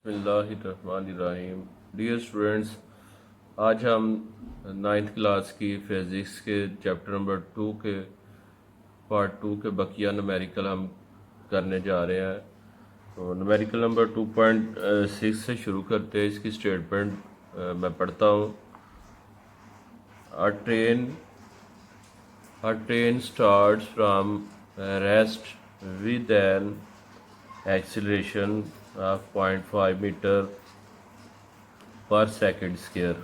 बिस्मिल्लाहिर्रहमानिर्रहीम। Dear students, आज हम नाइन्थ क्लास की फिज़िक्स के चैप्टर नंबर 2 के पार्ट 2 के बकिया न्यूमेरिकल हम करने जा रहे हैं। तो न्यूमेरिकल नंबर 2.6 से शुरू करते हैं। इसकी स्टेटमेंट मैं पढ़ता हूँ। A train starts from rest with an acceleration of 0.5 metre per second square.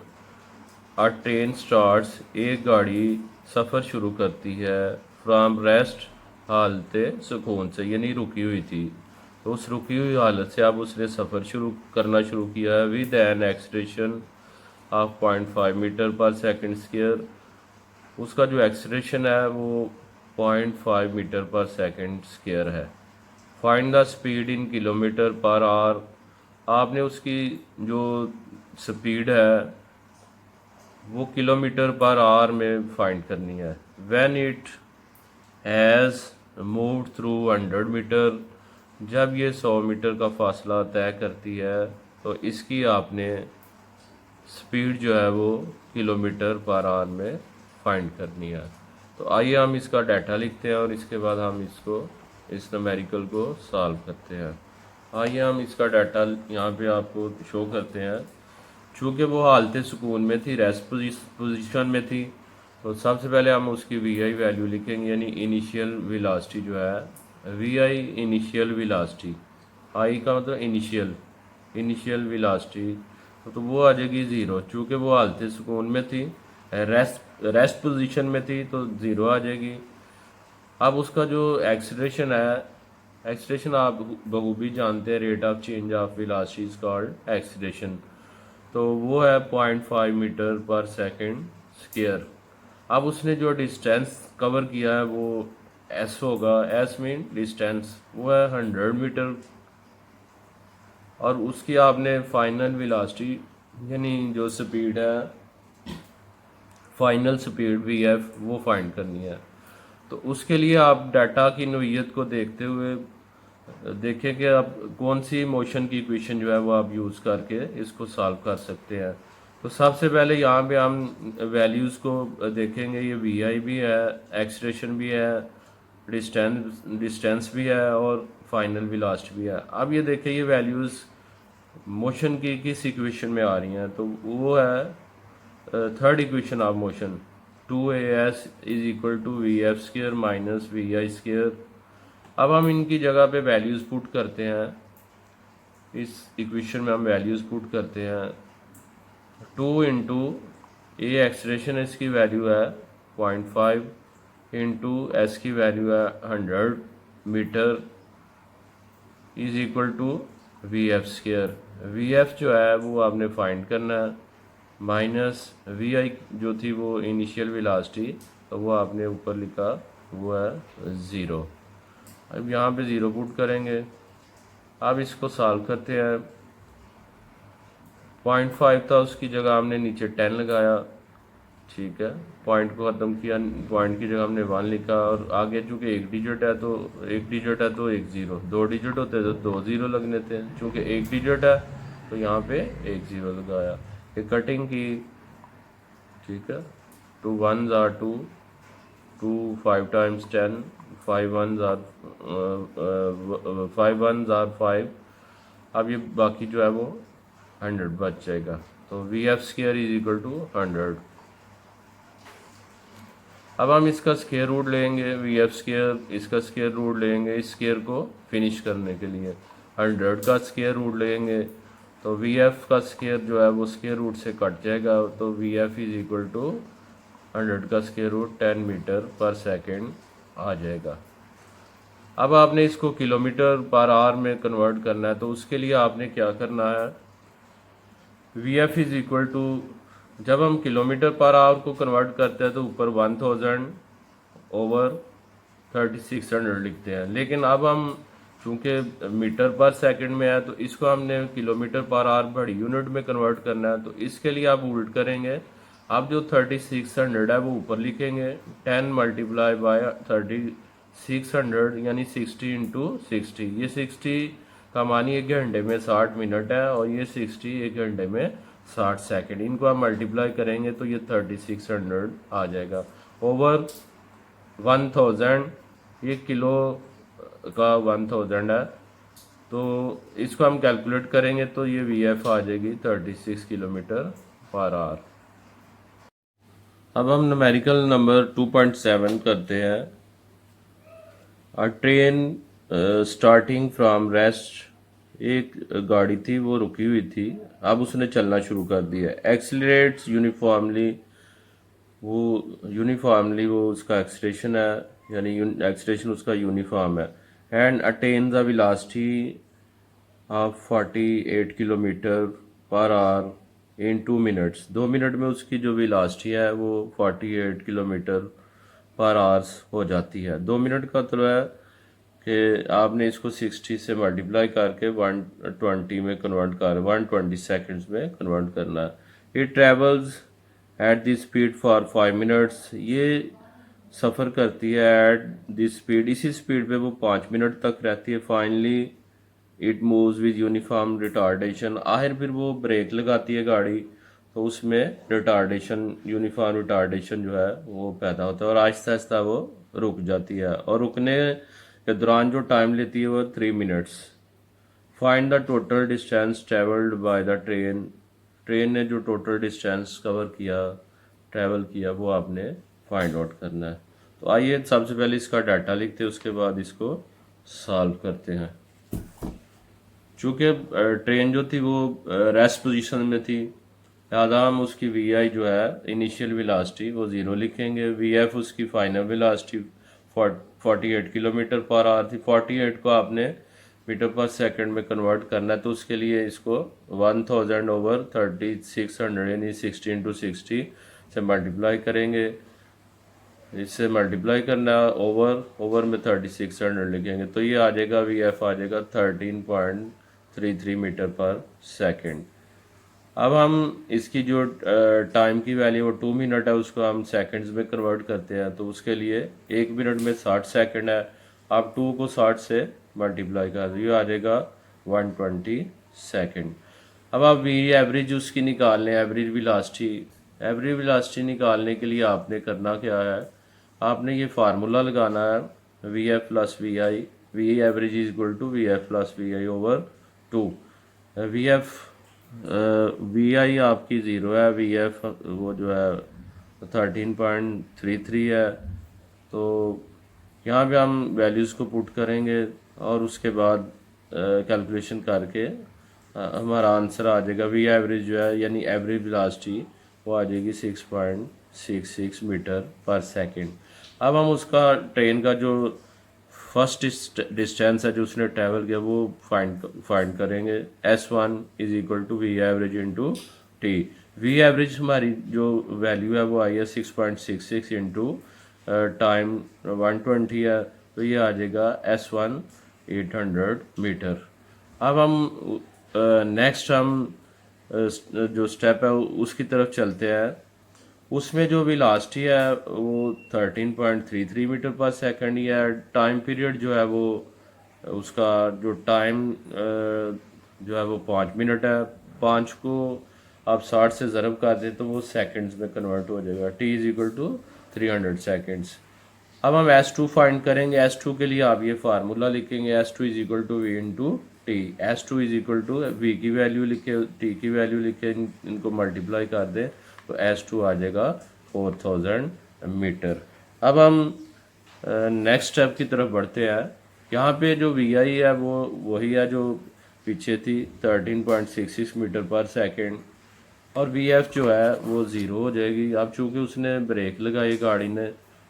A train starts, एक गाड़ी सफ़र शुरू करती है, फ्राम रेस्ट, हालत सुकून से, यानी रुकी हुई थी। तो उस रुकी हुई हालत से अब उसने सफ़र शुरू किया है with an acceleration of 0.5 metre per second square. उसका जो एक्सलेशन है वो 0.5 मीटर पर सेकंड स्क्वायर है। Find the speed in kilometre per hour. आपने उसकी जो स्पीड है वो किलोमीटर पर आवर में फाइंड करनी है। When it has moved through 100 metre, जब ये 100 मीटर का फासला तय करती है तो इसकी आपने स्पीड जो है वो किलोमीटर पर आवर में फाइंड करनी है। तो आइए हम इसका डाटा लिखते हैं और इसके बाद हम इस न्यूमेरिकल को सॉल्व करते हैं। आइए हम इसका डाटा यहाँ पे आपको शो करते हैं। चूँकि वो हालत सुकून में थी, रेस्ट पोजीशन में थी, तो सबसे पहले हम उसकी वी आई वैल्यू लिखेंगे, यानी इनिशियल वेलोसिटी जो है वी आई इनिशियल वेलोसिटी। आई का मतलब इनिशियल वेलोसिटी, तो वो आ जाएगी ज़ीरो। चूँकि वो हालत सुकून में थी, रेस्ट पोजीशन में थी, तो ज़ीरो आ जाएगी। अब उसका जो एक्सीलरेशन है, एक्सीलरेशन आप बखूबी जानते हैं, rate of change of velocity is called acceleration. तो वो है 0.5 मीटर पर सेकंड स्क्वायर। अब उसने जो डिस्टेंस कवर किया है वो एस होगा। एस मीन डिस्टेंस, वो है 100 मीटर। और उसकी आपने फाइनल वेलोसिटी यानी जो स्पीड है, फाइनल स्पीड वी एफ, वो फाइंड करनी है। तो उसके लिए आप डाटा की नोयत को देखते हुए देखें कि आप कौन सी मोशन की इक्वेशन जो है वो आप यूज़ करके इसको सॉल्व कर सकते हैं। तो सबसे पहले यहाँ पे हम वैल्यूज़ को देखेंगे। ये वी आई भी है, एक्सलेशन भी है, डिस्टेंस भी है और फाइनल वेलोसिटी भी है। अब ये देखें, ये वैल्यूज़ मोशन की किस इक्वेशन में आ रही हैं। तो वो है third equation of motion, 2as is equal to V F square minus V I square. अब हम इनकी जगह पे वैल्यूज़ पुट करते हैं। इस इक्वेशन में हम वैल्यूज़ पुट करते हैं। 2 इंटू ए एक्सलेशन, इसकी वैल्यू है 0.5 इंटू एस की वैल्यू है 100 metre is equal to V F square. V F जो है वो आपने फाइंड करना है, माइनस वी आई जो थी वो इनिशियल वेलोसिटी, तो वो आपने ऊपर लिखा, वो है ज़ीरो। अब यहाँ पे ज़ीरो पुट करेंगे। अब इसको सॉल्व करते हैं। 0.5 था, उसकी जगह हमने नीचे 10 लगाया, ठीक है। पॉइंट को ख़त्म किया, पॉइंट की जगह हमने 1 लिखा। और आगे चूँकि एक डिजिट है तो एक ज़ीरो, दो डिजिट होते तो दो ज़ीरो लगने थे। चूँकि एक डिजिट है तो यहाँ पे एक ज़ीरो लगाया। ये कटिंग की, ठीक है। 2 1s are 2, 2 5 times 10, 5 1s are 5 1s are 5। अब ये बाकी जो है वो 100 बच जाएगा। तो V F square is equal to 100। अब हम इसका स्क्वायर रूट लेंगे, वी एफ स्क्र, इसका स्क्वायर रूट लेंगे इस स्क्वायर को फिनिश करने के लिए। 100 का स्क्वायर रूट लेंगे तो वी एफ का स्क्वायर जो है वो स्क्वायर रूट से कट जाएगा। तो V F is equal to 100 का square root 10 metre per second आ जाएगा। अब आपने इसको किलोमीटर पर आवर में कन्वर्ट करना है। तो उसके लिए आपने क्या करना है, V F is equal to, जब हम किलोमीटर पर आवर को कन्वर्ट करते हैं तो ऊपर 1000 ओवर 3600 लिखते हैं। लेकिन अब हम चूँकि मीटर पर सेकंड में है तो इसको हमने किलोमीटर पर आवर बड़ी यूनिट में कन्वर्ट करना है। तो इसके लिए आप उल्ट करेंगे। आप जो 3600 है वो ऊपर लिखेंगे, 10 मल्टीप्लाई बाय 3600 यानी 60 इंटू 60। ये 60 कमानी 1 घंटे में 60 मिनट है और ये 60 1 घंटे में 60 सेकंड। इनको आप मल्टीप्लाई करेंगे तो ये 3600 आ जाएगा ओवर 1000। ये किलो का 1000 है, तो इसको हम कैलकुलेट करेंगे तो ये VF आ जाएगी 36 किलोमीटर पर आवर। अब हम न्यूमेरिकल नंबर 2.7 करते हैं। अ ट्रेन स्टार्टिंग फ्रॉम रेस्ट, एक गाड़ी थी वो रुकी हुई थी, अब उसने चलना शुरू कर दिया। एक्सीलरेट्स यूनिफॉर्मली, वो उसका एक्सलेशन है, यानी एक्सलेशन उसका यूनिफॉर्म है। And attain the velocity of 48 kilometre per our in 2 minutes. 2 minute में उसकी जो वेलोसिटी है वो 48 किलोमीटर पर आवर्स हो जाती है। 2 मिनट का मतलब है कि आपने इसको 60 से मल्टीप्लाई करके 120 में कन्वर्ट कर 120 सेकंड्स में कन्वर्ट करना है। It travels at the speed for 5 minutes, ये सफ़र करती है एट दी स्पीड, इसी स्पीड पे वो 5 मिनट तक रहती है। Finally it moves with uniform retardation, आखिर फिर वो ब्रेक लगाती है गाड़ी, तो उसमें रिटार्डेशन, यूनिफॉर्म रिटार्डेशन जो है वो पैदा होता है और आहिस्ता आहिस्ता वो रुक जाती है। और रुकने के दौरान जो टाइम लेती है वो 3 minutes. Find the total distance travelled by the train, train ने जो टोटल डिस्टेंस कवर किया, ट्रैवल किया, वो आपने फाइंड आउट करना है। तो आइए सबसे पहले इसका डाटा लिखते हैं, उसके बाद इसको सॉल्व करते हैं। चूँकि ट्रेन जो थी वो रेस्ट पोजीशन में थी, लिहाजा हम उसकी VI जो है इनिशियल वेलोसिटी वो 0 लिखेंगे। VF उसकी final velocity 48 kilometre per our थी। 48 को आपने मीटर पर सेकंड में कन्वर्ट करना है, तो उसके लिए इसको 1000 ओवर 3600 यानी 60 इंटू 60 से मल्टीप्लाई करेंगे। इससे मल्टीप्लाई करना ओवर में 3600 लिखेंगे, तो ये आ जाएगा VF आ जाएगा 13.33 मीटर पर सेकंड। अब हम इसकी जो टाइम की वैल्यू वो 2 मिनट है, उसको हम सेकंड्स में कन्वर्ट करते हैं, तो उसके लिए 1 मिनट में 60 सेकंड है। आप 2 को 60 से मल्टीप्लाई कर दो, ये आ जाएगा 120 सेकंड। अब आप वी एवरेज उसकी निकाल लें, एवरेज वेलोसिटी निकालने के लिए आपने करना क्या है, आपने ये फार्मूला लगाना है VF plus VI, V average is equal to VF plus VI over 2। VI आपकी 0 है, VF वो जो है 13.33 है। तो यहाँ पे हम वैल्यूज़ को पुट करेंगे और उसके बाद कैलकुलेशन करके हमारा आंसर आ जाएगा। वी एवरेज जो है यानी एवरेज वेलोसिटी वो आ जाएगी 6.66 मीटर पर सेकंड। अब हम उसका ट्रेन का जो फर्स्ट डिस्टेंस है जो उसने ट्रैवल किया वो फाइंड करेंगे। S1 is equal to V average into T. V average हमारी जो वैल्यू है वो आई है 6.66 इंटू टाइम 120 है, तो ये आ जाएगा S1 800 मीटर। अब हम नेक्स्ट हम जो स्टेप है उसकी तरफ चलते हैं। उसमें जो वेलोसिटी है वो 13.33 मीटर पर सेकंड है। टाइम पीरियड जो है वो उसका जो टाइम जो है वो 5 मिनट है। 5 को आप 60 से ज़रब कर दें तो वो सेकंड्स में कन्वर्ट हो जाएगा। T is equal to 300 seconds. अब हम S2 फाइंड करेंगे। S2 के लिए आप ये फार्मूला लिखेंगे, S2 is equal to V into T. S2 is equal to V की वैल्यू लिखे, T की वैल्यू लिखे, इनको मल्टीप्लाई कर दें तो S2 आ जाएगा 4000 मीटर। अब हम नेक्स्ट स्टेप की तरफ बढ़ते हैं। यहाँ पे जो VI है वो वही है जो पीछे थी 13.66 मीटर पर सेकंड, और VF जो है वो 0 हो जाएगी। अब चूँकि उसने ब्रेक लगाई गाड़ी ने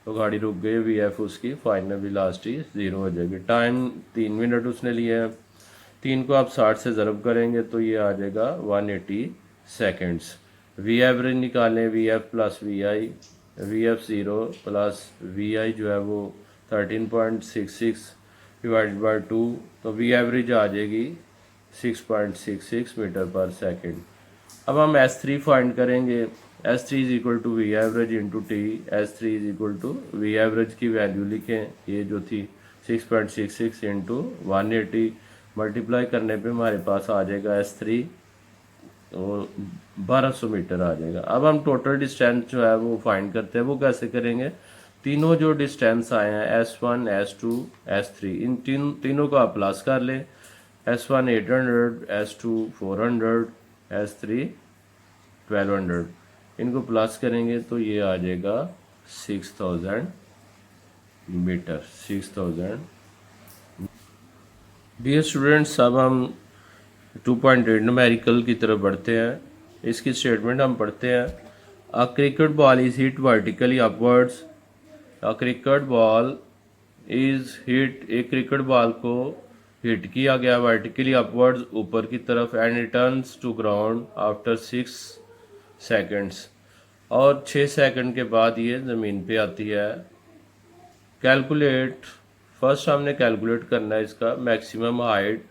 तो गाड़ी रुक गई, VF उसकी फाइनल वेलोसिटी 0 हो जाएगी। टाइम 3 मिनट उसने लिए हैं, 3 को आप 60 से ज़रब करेंगे तो ये आ जाएगा 180 सेकेंड्स। वी एवरेज निकालें, VF plus VI, VF 0 plus VI जो है वो 13.66 डिवाइडेड बाई 2, तो वी एवरेज आ जाएगी 6.66 मीटर पर सेकंड। अब हम S3 फाइंड करेंगे। S3 is equal to V average into T. S3 is equal to V average की वैल्यू लिखें, ये जो थी 6.66 इंटू 180 मल्टीप्लाई करने पे हमारे पास आ जाएगा S3 तो 1200 मीटर आ जाएगा। अब हम टोटल डिस्टेंस जो है वो फाइंड करते हैं। वो कैसे करेंगे, तीनों जो डिस्टेंस आए हैं S1 S2 S3 इन तीनों को आप प्लस कर लें। S1 800 S2 400 S3 1200 इनको प्लस करेंगे तो ये आ जाएगा 6000 मीटर 6000। डियर स्टूडेंट्स, अब हम 2.8 न्यूमेरिकल की तरफ बढ़ते हैं। इसकी स्टेटमेंट हम पढ़ते हैं। A cricket ball is hit vertically upwards. A cricket ball is hit, एक क्रिकेट बॉल को हिट किया गया वर्टिकली अपवर्ड्स ऊपर की तरफ and returns to ground after 6 seconds, और 6 सेकंड के बाद ये ज़मीन पे आती है। कैलकुलेट, फर्स्ट हमने कैलकुलेट करना है इसका maximum height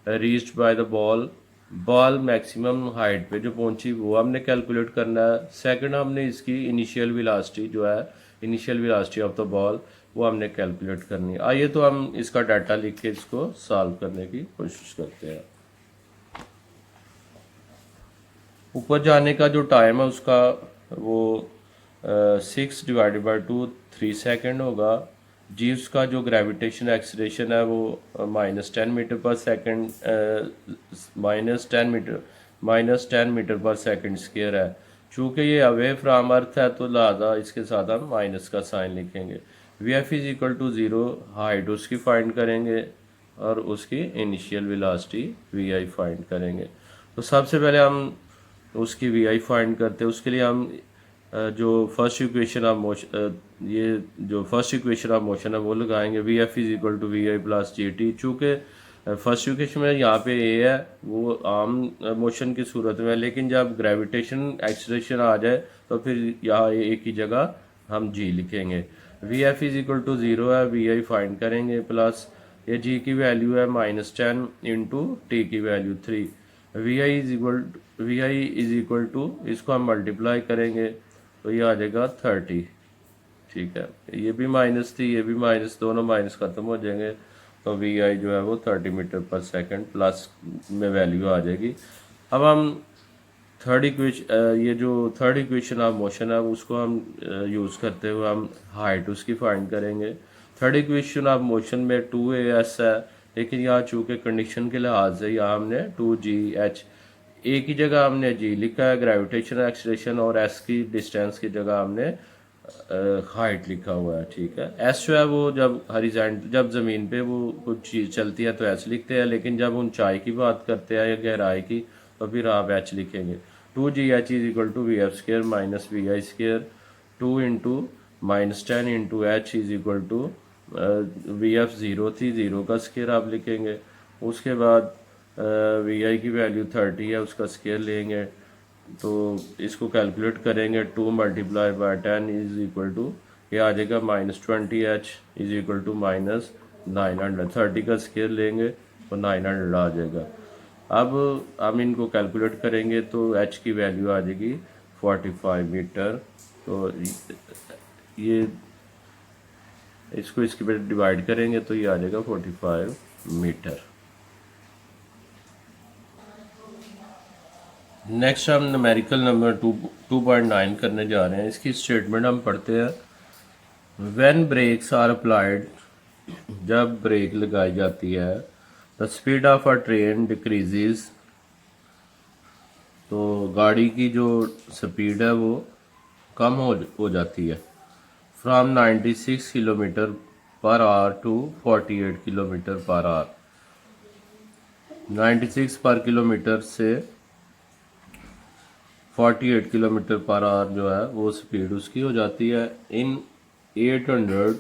reached by the ball. Ball maximum height पे जो पहुंची वो हमने कैलकुलेट करना है। सेकंड हमने इसकी इनिशियल वेलोसिटी जो है, initial velocity of the ball, वो हमने कैलकुलेट करनी है। आइए तो हम इसका डाटा लिख के इसको सॉल्व करने की कोशिश करते हैं। ऊपर जाने का जो टाइम है उसका वो 6 डिवाइडेड बाई 2 3 सेकेंड होगा। जी उसका जो ग्रेविटेशन एक्सीलरेशन है वो -10 metre per second -10 metre per second square है। चूँकि ये अवे फ्राम अर्थ है तो लिहाजा इसके साथ हम माइनस का साइन लिखेंगे। V F is equal to 0, height उसकी फाइंड करेंगे और उसकी initial velocity V I find करेंगे। तो सबसे पहले हम उसकी वी आई फाइंड करते हैं। उसके लिए हम जो फर्स्ट इक्वेशन ऑफ मोशन, ये जो फर्स्ट इक्वेशन ऑफ मोशन है वो लगाएंगे। V F is equal to V I plus G T. चूँकि फर्स्ट इक्वेशन में यहाँ पे ए है वो आम मोशन की सूरत में है, लेकिन जब ग्रेविटेशन एक्सीलरेशन आ जाए तो फिर यहाँ ए की जगह हम जी लिखेंगे। V F is equal to 0 है, वी आई फाइंड करेंगे प्लस ये जी की वैल्यू है -10 इंटू टी की value 3। V I is equal to इसको हम मल्टीप्लाई करेंगे तो ये आ जाएगा 30। ठीक है, ये भी माइनस थी, ये भी माइनस, दोनों माइनस खत्म हो जाएंगे तो वी आई जो है वो 30 मीटर पर सेकंड प्लस में वैल्यू आ जाएगी। अब हम ये जो थर्ड इक्वेशन ऑफ मोशन है उसको हम यूज़ करते हुए हम हाइट उसकी फाइंड करेंगे। थर्ड इक्वेशन ऑफ मोशन में 2as है, लेकिन यहाँ चूँकि कंडीशन के लिहाज से यहाँ हमने 2gh, ए की जगह हमने जी लिखा है ग्रेविटेशन एक्सीलरेशन, और एस की डिस्टेंस की जगह हमने हाइट लिखा हुआ है। ठीक है, एस जो है वो जब ज़मीन पे वो कुछ चीज़ चलती है तो एस लिखते हैं, लेकिन जब ऊंचाई की बात करते हैं या गहराई की तो फिर आप एच लिखेंगे। 2gh is equal to V F square minus V I square, 2 into -10 into H is equal to V F 0 थी, 0 का स्क्र आप लिखेंगे। उसके बाद वी आई की वैल्यू 30 है, उसका स्क्वायर लेंगे तो इसको कैलकुलेट करेंगे। 2 multiply by 10 is equal to ये आ जाएगा -20h इज इक्वल टू -900। 30 का स्क्वायर लेंगे तो 900 आ जाएगा। अब हम इनको कैलकुलेट करेंगे तो h की वैल्यू आ जाएगी 45 मीटर। तो ये इसको इसके पे डिवाइड करेंगे तो ये आ जाएगा 45 मीटर। नेक्स्ट हम न्यूमेरिकल नंबर 2.9 करने जा रहे हैं। इसकी स्टेटमेंट हम पढ़ते हैं। व्हेन ब्रेक्स आर अप्लाइड, जब ब्रेक लगाई जाती है, the speed of a train decreases, तो गाड़ी की जो स्पीड है वो कम हो जाती है। From 96 kilometre per hour to 48 kilometre per hour. 96 per kilometre से 48 किलोमीटर पर आवर जो है वो स्पीड उसकी हो जाती है in 800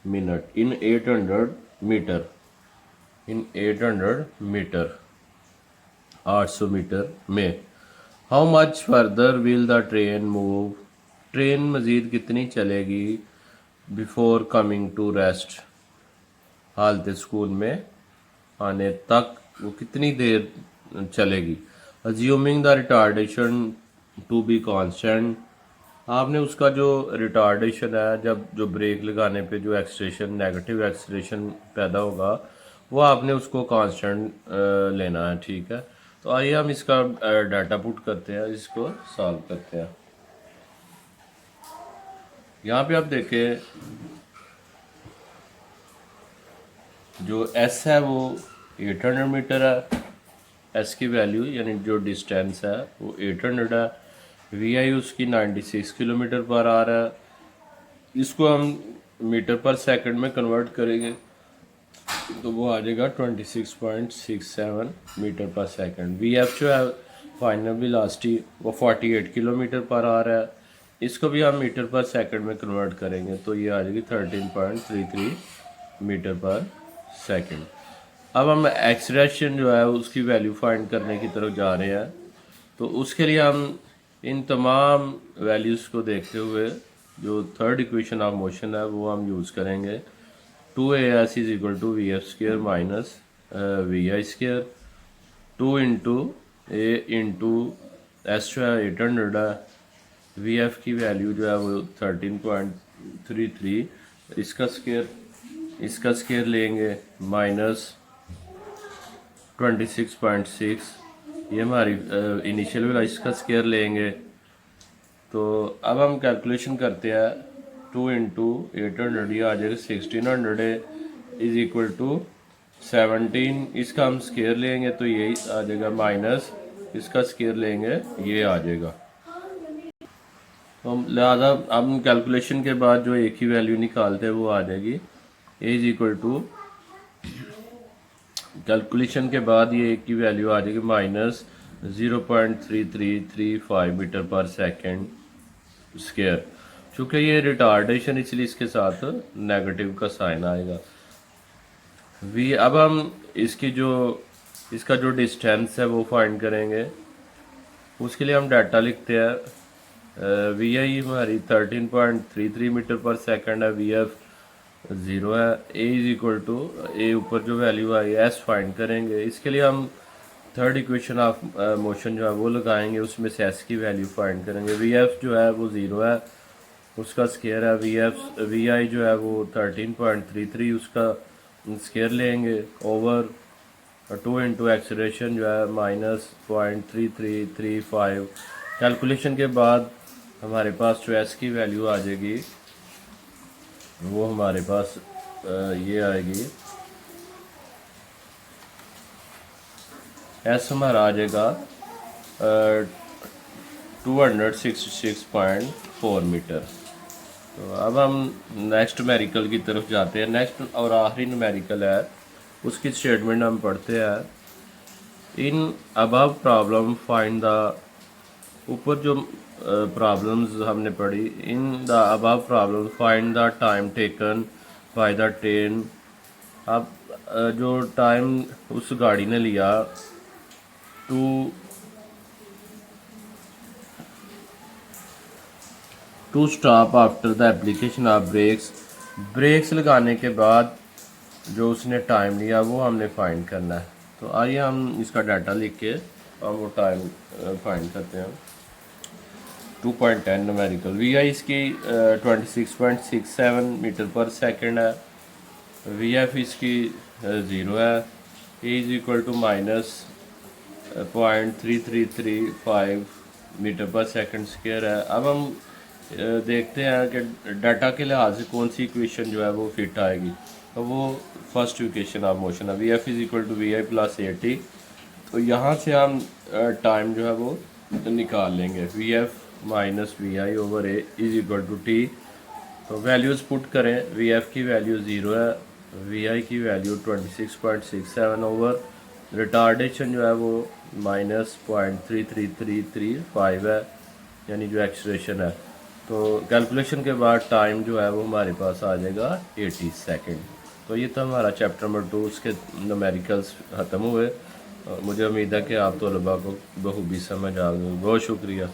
minute, in 800 metre, in 800 metre 800 metre में। How much further will the train move, train मज़ीद कितनी चलेगी बिफोर कमिंग टू रेस्ट, हालत स्कूल में आने तक वो कितनी देर चलेगी। Assuming the retardation to be constant, आपने उसका जो रिटार्डेशन है, जब जो ब्रेक लगाने पे जो एक्सीलरेशन, नेगेटिव एक्सीलरेशन पैदा होगा वो आपने उसको कांस्टेंट लेना है, ठीक है। तो आइए हम इसका डाटा पुट करते हैं, इसको सॉल्व करते हैं। यहाँ पे आप देखें जो एस है वो 800 मीटर है, एस की वैल्यू यानी जो डिस्टेंस है वो 800 है। वी आई उसकी 96 किलोमीटर पर आ रहा है। इसको हम मीटर पर सेकंड में कन्वर्ट करेंगे तो वो आ जाएगा 26.67 metre per second. We F जो है फाइनल वेलोसिटी वो 48 किलोमीटर पर आ रहा है। इसको भी हम मीटर पर सेकंड में कन्वर्ट करेंगे तो ये आ जाएगी 13.33 मीटर पर सेकंड। अब हम एक्सलेरेशन जो है उसकी वैल्यू फाइंड करने की तरफ जा रहे हैं। तो उसके लिए हम इन तमाम वैल्यूज़ को देखते हुए जो थर्ड इक्वेशन ऑफ मोशन है वो हम यूज़ करेंगे। 2as is equal to V F square minus V I square, 2 into A into S जो है 800 है, वी एफ की वैल्यू जो है वो 13.33, इसका स्केयर लेंगे माइनस 26.6, ये हमारी इनिशियल वाला, इसका स्केयर लेंगे। तो अब हम कैलकुलेशन करते हैं 2 इंटू 800, ये आ जाएगा 1600 इज इक्वल टू 17, इसका हम स्केयर लेंगे तो यही आ जाएगा माइनस इसका स्केयर लेंगे, ये आ जाएगा। तो लिहाजा हम कैलकुलेशन के बाद जो एक ही वैल्यू निकालते हैं वो आ जाएगी ए इज इक्वल टू, कैलकुलेशन के बाद ये एक की वैल्यू आ जाएगी minus 0.3335 metre per second square. चूँकि ये रिटार्डेशन इसलिए इसके साथ नेगेटिव का साइन आएगा। अब हम इसका जो डिस्टेंस है वो फाइंड करेंगे। उसके लिए हम डाटा लिखते हैं। वी आई हमारी 13.33 मीटर पर सेकंड है, वी एफ 0 है, ए इज इक्वल टू, ए ऊपर जो वैल्यू आई एस फाइंड करेंगे। इसके लिए हम थर्ड इक्वेशन ऑफ मोशन जो है वो लगाएंगे, उसमें से एस की वैल्यू फाइंड करेंगे। वी एफ जो है वो 0 है, उसका स्केयर है, वी आई जो है वो 13.33, उसका स्केयर लेंगे ओवर 2 इंटू एक्सलेरेशन जो है माइनस .3335। कैलकुलेशन के बाद हमारे पास जो एस की वैल्यू आ जाएगी वो हमारे पास ये आएगी, एस हमारा आ जाएगा 266.4 मीटर। तो अब हम नेक्स्ट न्यूमेरिकल की तरफ जाते हैं। नेक्स्ट और आखिरी न्यूमेरिकल है, उसकी स्टेटमेंट हम पढ़ते हैं। In above problem find the, ऊपर जो प्रॉब्लम्स हमने पढ़ी, in the above problem find the time taken by the train. अब जो टाइम उस गाड़ी ने लिया to stop after the application of brakes लगाने के बाद जो उसने टाइम लिया वो हमने फाइंड करना है। तो आइए हम इसका डाटा लिख के हम वो टाइम फाइंड करते हैं। 2.10 न्यूमेरिकल, वी आई इसकी 26.67 मीटर पर सेकंड है, वी एफ इसकी 0 है, A is equal to minus .3335 metre per second square है। अब हम देखते हैं कि डाटा के लिहाज से कौन सी इक्वेशन जो है वो फिट आएगी। तो वो फर्स्ट इक्वेशन ऑफ मोशन है, V F is equal to V I plus A T. तो यहाँ से हम टाइम जो है वो निकाल लेंगे, V F minus V I over A is equal to T. तो वैल्यूज़ पुट करें, वी एफ की वैल्यू 0 है, वी आई की वैल्यू 26.67 ओवर रिटार्डेशन जो है वो माइनस .33335 है, यानी जो एक्सलेरेशन है। तो कैलकुलेशन के बाद टाइम जो है वो हमारे पास आ जाएगा 80 सेकेंड। तो ये था हमारा चैप्टर नंबर 2, उसके न्यूमेरिकल्स ख़त्म हुए। मुझे उम्मीद है कि आप तलबा को बखूबी समझ आ गई। बहुत शुक्रिया।